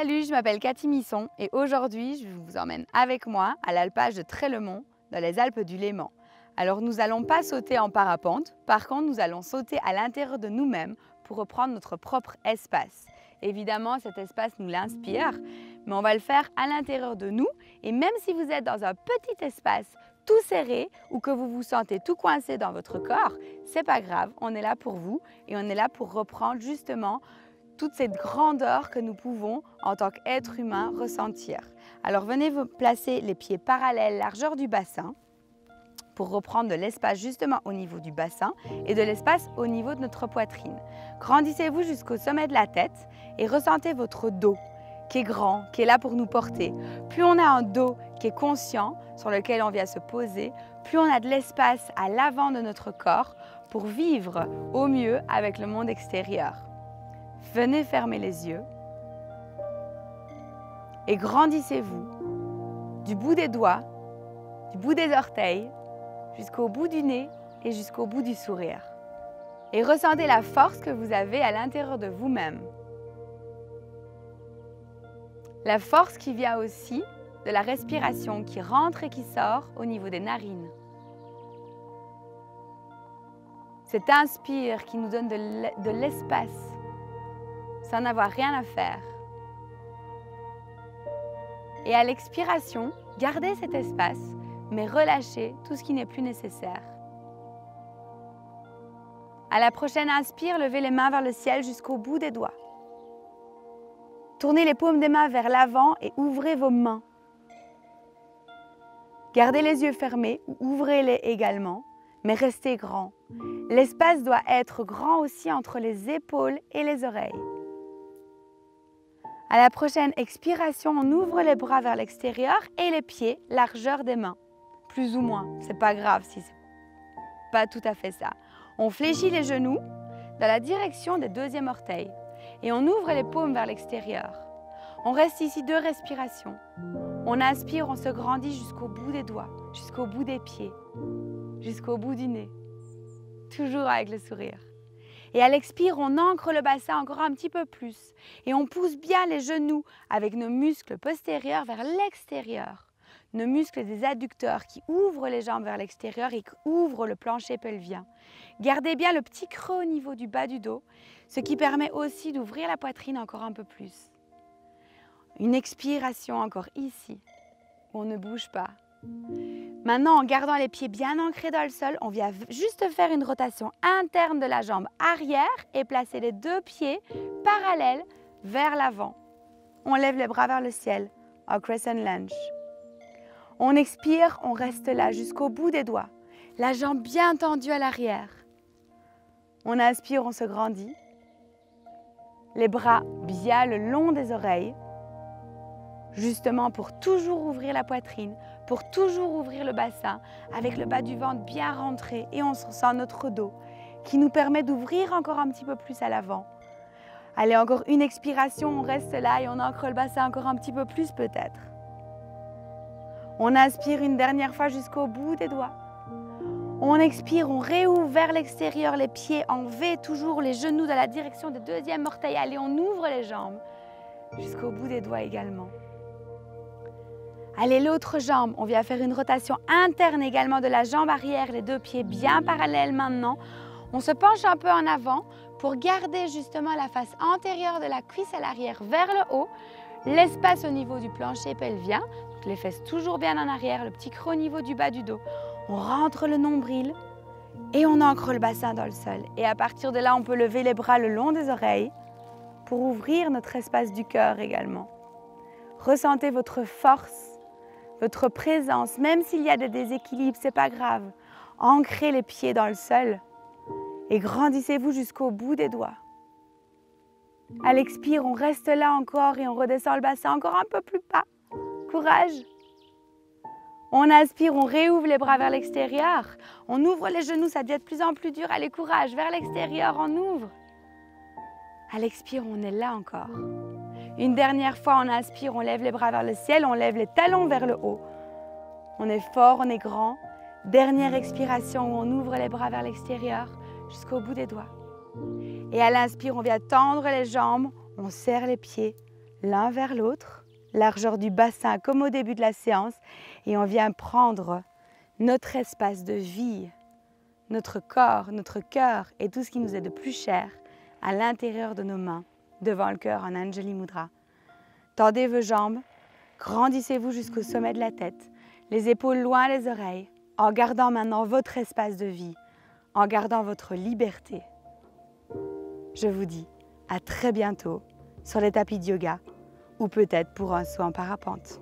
Salut, je m'appelle Cathy Misson et aujourd'hui, je vous emmène avec moi à l'alpage de Trélemont, dans les Alpes du Léman. Alors, nous n'allons pas sauter en parapente, par contre, nous allons sauter à l'intérieur de nous-mêmes pour reprendre notre propre espace. Évidemment, cet espace nous l'inspire, mais on va le faire à l'intérieur de nous. Et même si vous êtes dans un petit espace tout serré ou que vous vous sentez tout coincé dans votre corps, c'est pas grave, on est là pour vous et on est là pour reprendre justement toute cette grandeur que nous pouvons, en tant qu'être humain, ressentir. Alors venez vous placer les pieds parallèles, largeur du bassin, pour reprendre de l'espace justement au niveau du bassin et de l'espace au niveau de notre poitrine. Grandissez-vous jusqu'au sommet de la tête et ressentez votre dos qui est grand, qui est là pour nous porter. Plus on a un dos qui est conscient, sur lequel on vient se poser, plus on a de l'espace à l'avant de notre corps pour vivre au mieux avec le monde extérieur. Venez fermer les yeux et grandissez-vous du bout des doigts, du bout des orteils, jusqu'au bout du nez et jusqu'au bout du sourire. Et ressentez la force que vous avez à l'intérieur de vous-même. La force qui vient aussi de la respiration qui rentre et qui sort au niveau des narines. Cet inspire qui nous donne de l'espace sans avoir rien à faire. Et à l'expiration, gardez cet espace, mais relâchez tout ce qui n'est plus nécessaire. À la prochaine inspire, levez les mains vers le ciel jusqu'au bout des doigts. Tournez les paumes des mains vers l'avant et ouvrez vos mains. Gardez les yeux fermés ou ouvrez-les également, mais restez grand. L'espace doit être grand aussi entre les épaules et les oreilles. À la prochaine expiration, on ouvre les bras vers l'extérieur et les pieds, largeur des mains. Plus ou moins, c'est pas grave si c'est pas tout à fait ça. On fléchit les genoux dans la direction des deuxièmes orteils et on ouvre les paumes vers l'extérieur. On reste ici 2 respirations. On inspire, on se grandit jusqu'au bout des doigts, jusqu'au bout des pieds, jusqu'au bout du nez. Toujours avec le sourire. Et à l'expire, on ancre le bassin encore un petit peu plus et on pousse bien les genoux avec nos muscles postérieurs vers l'extérieur. Nos muscles des adducteurs qui ouvrent les jambes vers l'extérieur et qui ouvrent le plancher pelvien. Gardez bien le petit creux au niveau du bas du dos, ce qui permet aussi d'ouvrir la poitrine encore un peu plus. Une expiration encore ici, où on ne bouge pas. Maintenant, en gardant les pieds bien ancrés dans le sol, on vient juste faire une rotation interne de la jambe arrière et placer les 2 pieds parallèles vers l'avant. On lève les bras vers le ciel, en crescent lunge. On expire, on reste là jusqu'au bout des doigts, la jambe bien tendue à l'arrière. On inspire, on se grandit. Les bras bien le long des oreilles, justement pour toujours ouvrir la poitrine, pour toujours ouvrir le bassin, avec le bas du ventre bien rentré et on sent notre dos qui nous permet d'ouvrir encore un petit peu plus à l'avant. Allez, encore une expiration, on reste là et on ancre le bassin encore un petit peu plus peut-être. On inspire une dernière fois jusqu'au bout des doigts. On expire, on réouvre vers l'extérieur les pieds en V, toujours les genoux dans la direction des deuxièmes orteils. Allez, on ouvre les jambes jusqu'au bout des doigts également. Allez, l'autre jambe, on vient faire une rotation interne également de la jambe arrière, les 2 pieds bien parallèles maintenant. On se penche un peu en avant pour garder justement la face antérieure de la cuisse à l'arrière vers le haut, l'espace au niveau du plancher pelvien, donc les fesses toujours bien en arrière, le petit creux au niveau du bas du dos. On rentre le nombril et on ancre le bassin dans le sol. Et à partir de là, on peut lever les bras le long des oreilles pour ouvrir notre espace du cœur également. Ressentez votre force, votre présence, même s'il y a des déséquilibres, c'est pas grave. Ancrez les pieds dans le sol et grandissez-vous jusqu'au bout des doigts. À l'expire, on reste là encore et on redescend le bassin encore un peu plus bas. Courage. On inspire, on réouvre les bras vers l'extérieur. On ouvre les genoux, ça devient de plus en plus dur. Allez, courage, vers l'extérieur, on ouvre. À l'expire, on est là encore. Une dernière fois, on inspire, on lève les bras vers le ciel, on lève les talons vers le haut. On est fort, on est grand. Dernière expiration, on ouvre les bras vers l'extérieur jusqu'au bout des doigts. Et à l'inspire, on vient tendre les jambes, on serre les pieds, l'un vers l'autre, largeur du bassin comme au début de la séance, et on vient prendre notre espace de vie, notre corps, notre cœur et tout ce qui nous est de plus cher à l'intérieur de nos mains, devant le cœur en Anjali Mudra. Tendez vos jambes, grandissez-vous jusqu'au sommet de la tête, les épaules loin des oreilles, en gardant maintenant votre espace de vie, en gardant votre liberté. Je vous dis à très bientôt sur les tapis de yoga ou peut-être pour un saut en parapente.